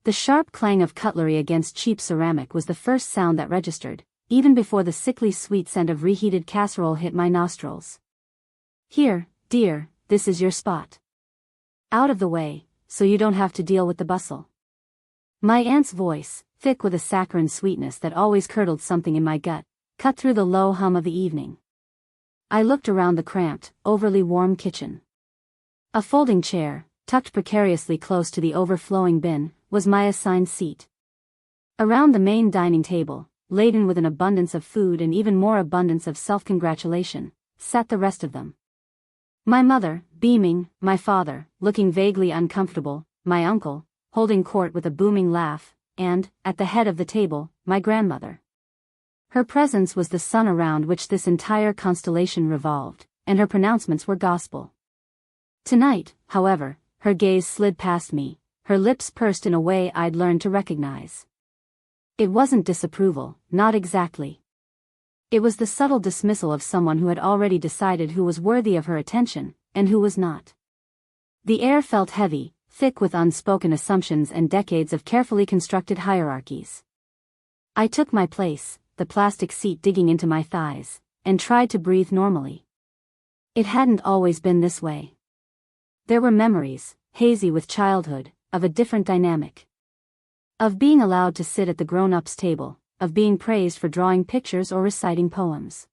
The sharp clang of cutlery against cheap ceramic was the first sound that registered, even before the sickly sweet scent of reheated casserole hit my nostrils. "Here, dear, this is your spot. Out of the way, so you don't have to deal with the bustle." My aunt's voice, thick with a saccharine sweetness that always curdled something in my gut, cut through the low hum of the evening. I looked around the cramped, overly warm kitchen. A folding chair, tucked precariously close to the overflowing bin, was my assigned seat. Around the main dining table, laden with an abundance of food and even more abundance of self-congratulation, sat the rest of them. My mother, beaming, my father, looking vaguely uncomfortable, my uncle, holding court with a booming laugh, and, at the head of the table, my grandmother. Her presence was the sun around which this entire constellation revolved, and her pronouncements were gospel. Tonight, however, her gaze slid past me, her lips pursed in a way I'd learned to recognize. It wasn't disapproval, not exactly. It was the subtle dismissal of someone who had already decided who was worthy of her attention, and who was not. The air felt heavy, thick with unspoken assumptions and decades of carefully constructed hierarchies. I took my place, the plastic seat digging into my thighs, and tried to breathe normally. It hadn't always been this way. There were memories, hazy with childhood, of a different dynamic. Of being allowed to sit at the grown-ups' table, of being praised for drawing pictures or reciting poems.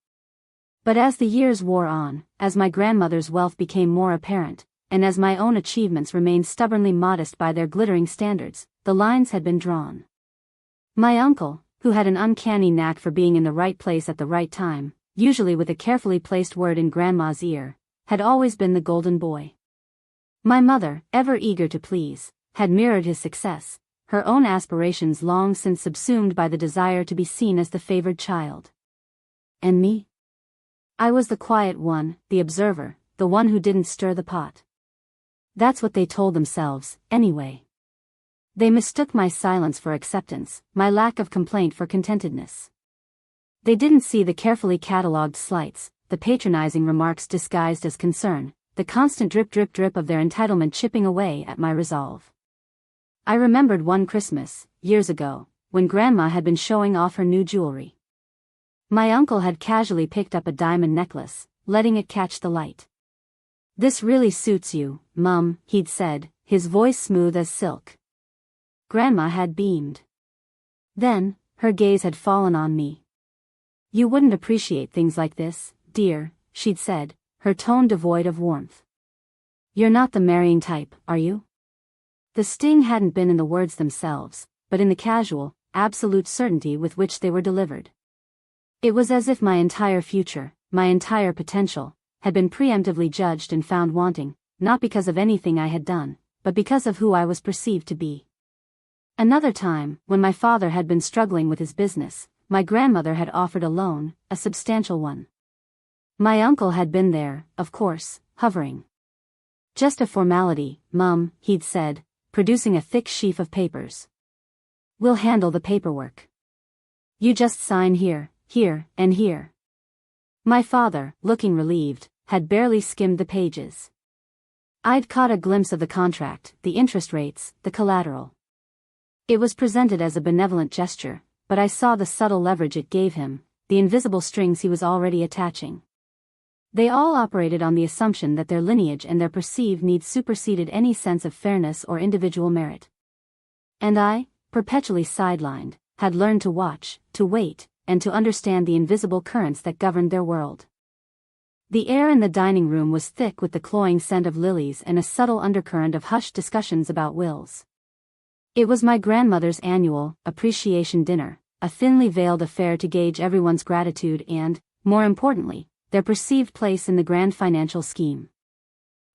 But as the years wore on, as my grandmother's wealth became more apparent, and as my own achievements remained stubbornly modest by their glittering standards, the lines had been drawn. My uncle, who had an uncanny knack for being in the right place at the right time, usually with a carefully placed word in Grandma's ear, had always been the golden boy. My mother, ever eager to please, had mirrored his success, her own aspirations long since subsumed by the desire to be seen as the favored child. And me? I was the quiet one, the observer, the one who didn't stir the pot. That's what they told themselves, anyway. They mistook my silence for acceptance, my lack of complaint for contentedness. They didn't see the carefully catalogued slights, the patronizing remarks disguised as concern, the constant drip drip drip of their entitlement chipping away at my resolve. I remembered one Christmas, years ago, when Grandma had been showing off her new jewelry. My uncle had casually picked up a diamond necklace, letting it catch the light. "This really suits you, Mum," he'd said, his voice smooth as silk. Grandma had beamed. Then, her gaze had fallen on me. "You wouldn't appreciate things like this, dear," she'd said, her tone devoid of warmth. "You're not the marrying type, are you?" The sting hadn't been in the words themselves, but in the casual, absolute certainty with which they were delivered. It was as if my entire future, my entire potential, had been preemptively judged and found wanting, not because of anything I had done, but because of who I was perceived to be. Another time, when my father had been struggling with his business, my grandmother had offered a loan, a substantial one. My uncle had been there, of course, hovering. "Just a formality, Mum," he'd said, producing a thick sheaf of papers. "We'll handle the paperwork. You just sign here, here, and here." My father, looking relieved, had barely skimmed the pages. I'd caught a glimpse of the contract, the interest rates, the collateral. It was presented as a benevolent gesture, but I saw the subtle leverage it gave him, the invisible strings he was already attaching. They all operated on the assumption that their lineage and their perceived needs superseded any sense of fairness or individual merit. And I, perpetually sidelined, had learned to watch, to wait, and to understand the invisible currents that governed their world. The air in the dining room was thick with the cloying scent of lilies and a subtle undercurrent of hushed discussions about wills. It was my grandmother's annual appreciation dinner, a thinly veiled affair to gauge everyone's gratitude and, more importantly, their perceived place in the grand financial scheme.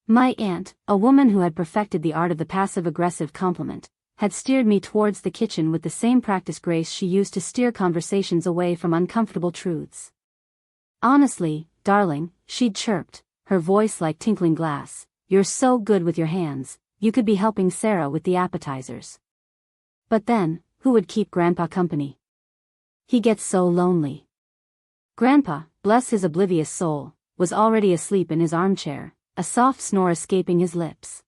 My aunt, a woman who had perfected the art of the passive-aggressive compliment, had steered me towards the kitchen with the same practiced grace she used to steer conversations away from uncomfortable truths. "Honestly, darling," she'd chirped, her voice like tinkling glass, "you're so good with your hands, you could be helping Sarah with the appetizers." But then, who would keep Grandpa company? "He gets so lonely." Grandpa, bless his oblivious soul, was already asleep in his armchair, a soft snore escaping his lips.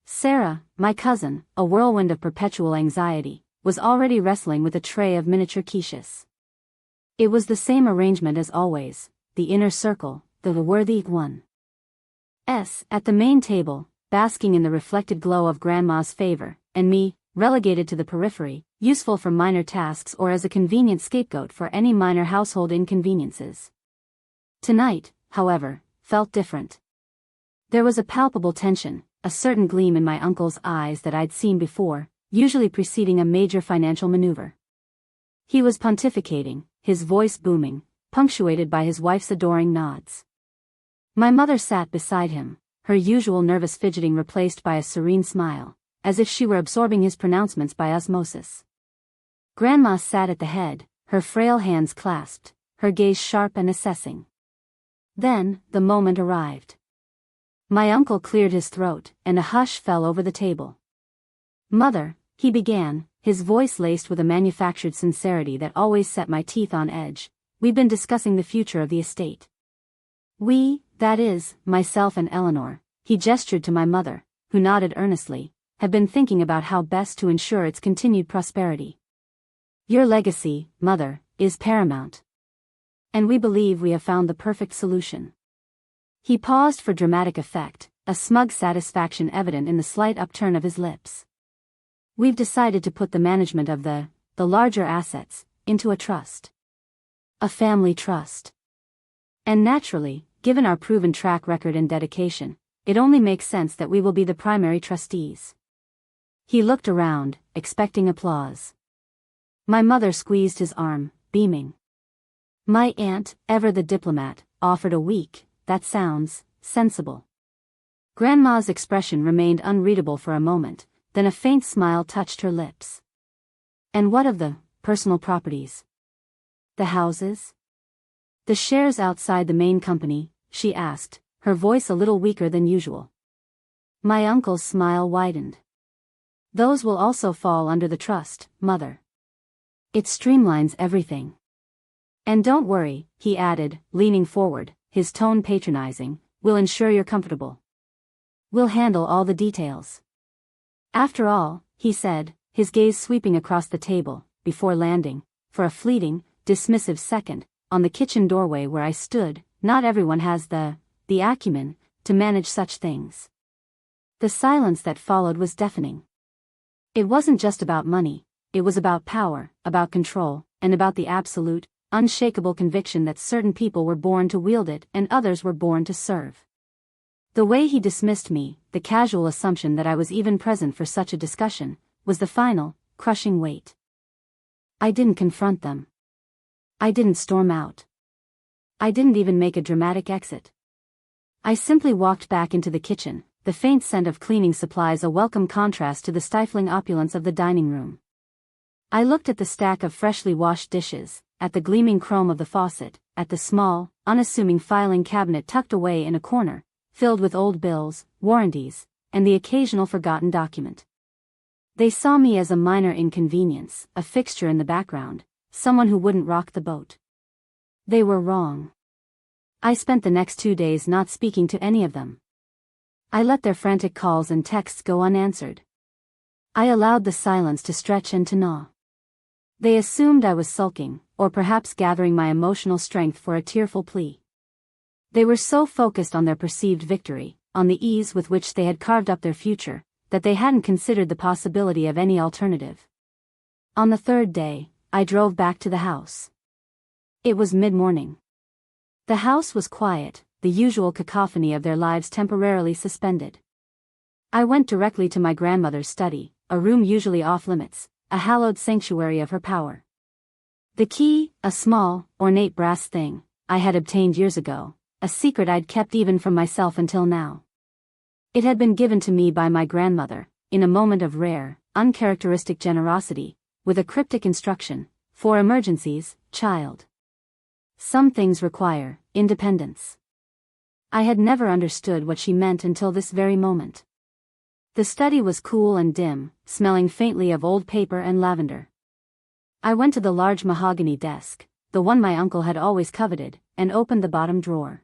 Sarah, my cousin, a whirlwind of perpetual anxiety, was already wrestling with a tray of miniature quiches. It was the same arrangement as always, the inner circle, the worthy one. At the main table, basking in the reflected glow of Grandma's favor, and me, relegated to the periphery, useful for minor tasks or as a convenient scapegoat for any minor household inconveniences. Tonight, however, felt different. There was a palpable tension, a certain gleam in my uncle's eyes that I'd seen before, usually preceding a major financial maneuver. He was pontificating, his voice booming, punctuated by his wife's adoring nods. My mother sat beside him, her usual nervous fidgeting replaced by a serene smile, as if she were absorbing his pronouncements by osmosis. Grandma sat at the head, her frail hands clasped, her gaze sharp and assessing. Then, the moment arrived. My uncle cleared his throat, and a hush fell over the table. "Mother," he began, his voice laced with a manufactured sincerity that always set my teeth on edge, "we've been discussing the future of the estate. We, that is, myself and Eleanor," he gestured to my mother, who nodded earnestly, "have been thinking about how best to ensure its continued prosperity. Your legacy, Mother, is paramount. And we believe we have found the perfect solution." He paused for dramatic effect, a smug satisfaction evident in the slight upturn of his lips. "We've decided to put the management of the larger assets, into a trust. A family trust. And naturally, given our proven track record and dedication, it only makes sense that we will be the primary trustees." He looked around, expecting applause. My mother squeezed his arm, beaming. "My aunt, ever the diplomat, offered a week. That sounds sensible." Grandma's expression remained unreadable for a moment, then a faint smile touched her lips. "And what of the personal properties? The houses? The shares outside the main company?" she asked, her voice a little weaker than usual. My uncle's smile widened. "Those will also fall under the trust, Mother. It streamlines everything. And don't worry," he added, leaning forward, his tone patronizing, "we'll ensure you're comfortable. We'll handle all the details. After all," he said, his gaze sweeping across the table, before landing, for a fleeting, dismissive second, on the kitchen doorway where I stood, "not everyone has the acumen to manage such things." The silence that followed was deafening. It wasn't just about money, it was about power, about control, and about the absolute, unshakable conviction that certain people were born to wield it and others were born to serve. The way he dismissed me, the casual assumption that I was even present for such a discussion, was the final, crushing weight. I didn't confront them. I didn't storm out. I didn't even make a dramatic exit. I simply walked back into the kitchen, the faint scent of cleaning supplies a welcome contrast to the stifling opulence of the dining room. I looked at the stack of freshly washed dishes, at the gleaming chrome of the faucet, at the small, unassuming filing cabinet tucked away in a corner, filled with old bills, warranties, and the occasional forgotten document. They saw me as a minor inconvenience, a fixture in the background, someone who wouldn't rock the boat. They were wrong. I spent the next 2 days not speaking to any of them. I let their frantic calls and texts go unanswered. I allowed the silence to stretch and to gnaw. They assumed I was sulking, or perhaps gathering my emotional strength for a tearful plea. They were so focused on their perceived victory, on the ease with which they had carved up their future, that they hadn't considered the possibility of any alternative. On the third day, I drove back to the house. It was mid-morning. The house was quiet, the usual cacophony of their lives temporarily suspended. I went directly to my grandmother's study, a room usually off-limits, a hallowed sanctuary of her power. The key, a small, ornate brass thing, I had obtained years ago, a secret I'd kept even from myself until now. It had been given to me by my grandmother, in a moment of rare, uncharacteristic generosity, with a cryptic instruction, "For emergencies, child. Some things require independence." I had never understood what she meant until this very moment. The study was cool and dim, smelling faintly of old paper and lavender. I went to the large mahogany desk, the one my uncle had always coveted, and opened the bottom drawer.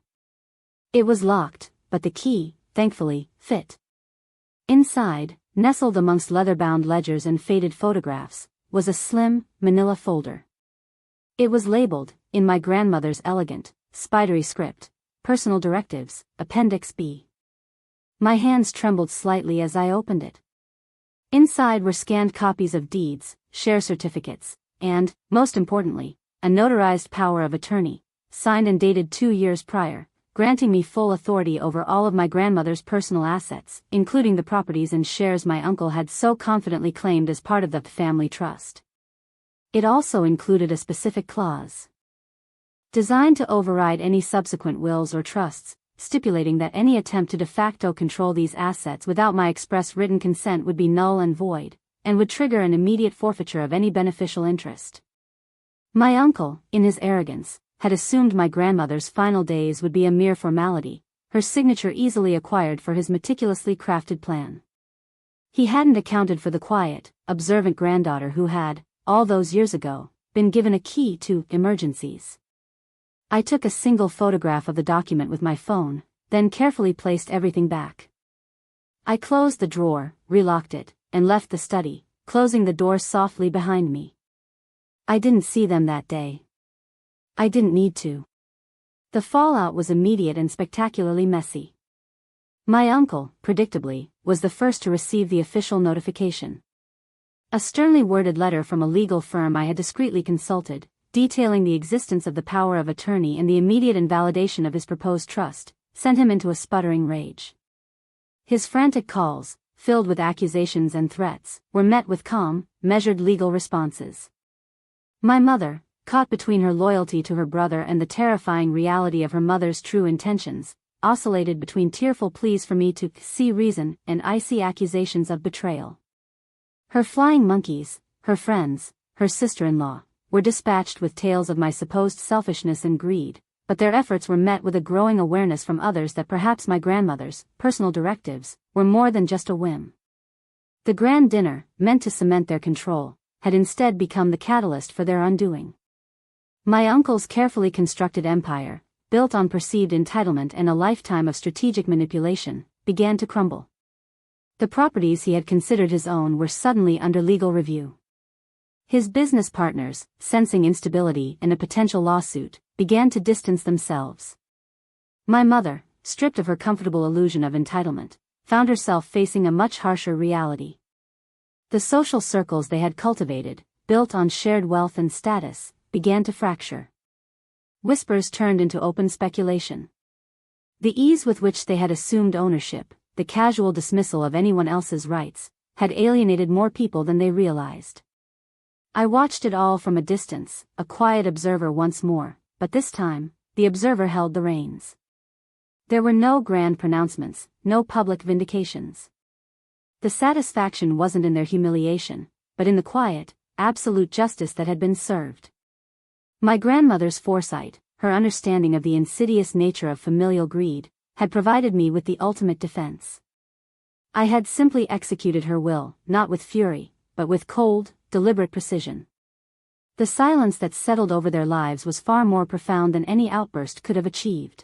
It was locked, but the key, thankfully, fit. Inside, nestled amongst leather-bound ledgers and faded photographs, was a slim, manila folder. It was labeled, in my grandmother's elegant, spidery script, Personal Directives, Appendix B. My hands trembled slightly as I opened it. Inside were scanned copies of deeds, share certificates, and, most importantly, a notarized power of attorney, signed and dated 2 years prior, granting me full authority over all of my grandmother's personal assets, including the properties and shares my uncle had so confidently claimed as part of the family trust. It also included a specific clause designed to override any subsequent wills or trusts, stipulating that any attempt to de facto control these assets without my express written consent would be null and void, and would trigger an immediate forfeiture of any beneficial interest. My uncle, in his arrogance, had assumed my grandmother's final days would be a mere formality, her signature easily acquired for his meticulously crafted plan. He hadn't accounted for the quiet, observant granddaughter who had, all those years ago, been given a key to emergencies. I took a single photograph of the document with my phone, then carefully placed everything back. I closed the drawer, relocked it, and left the study, closing the door softly behind me. I didn't see them that day. I didn't need to. The fallout was immediate and spectacularly messy. My uncle, predictably, was the first to receive the official notification. A sternly worded letter from a legal firm I had discreetly consulted, detailing the existence of the power of attorney and the immediate invalidation of his proposed trust, sent him into a sputtering rage. His frantic calls, filled with accusations and threats, were met with calm, measured legal responses. My mother, caught between her loyalty to her brother and the terrifying reality of her mother's true intentions, oscillated between tearful pleas for me to see reason and icy accusations of betrayal. Her flying monkeys, her friends, her sister-in-law, were dispatched with tales of my supposed selfishness and greed, but their efforts were met with a growing awareness from others that perhaps my grandmother's personal directives were more than just a whim. The grand dinner, meant to cement their control, had instead become the catalyst for their undoing. My uncle's carefully constructed empire, built on perceived entitlement and a lifetime of strategic manipulation, began to crumble. The properties he had considered his own were suddenly under legal review. His business partners, sensing instability and a potential lawsuit, began to distance themselves. My mother, stripped of her comfortable illusion of entitlement, found herself facing a much harsher reality. The social circles they had cultivated, built on shared wealth and status, began to fracture. Whispers turned into open speculation. The ease with which they had assumed ownership, the casual dismissal of anyone else's rights, had alienated more people than they realized. I watched it all from a distance, a quiet observer once more, but this time, the observer held the reins. There were no grand pronouncements, no public vindications. The satisfaction wasn't in their humiliation, but in the quiet, absolute justice that had been served. My grandmother's foresight, her understanding of the insidious nature of familial greed, had provided me with the ultimate defense. I had simply executed her will, not with fury, but with cold, deliberate precision. The silence that settled over their lives was far more profound than any outburst could have achieved.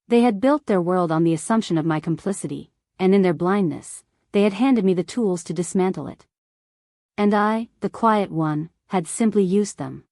They had built their world on the assumption of my complicity, and in their blindness, they had handed me the tools to dismantle it. And I, the quiet one, had simply used them.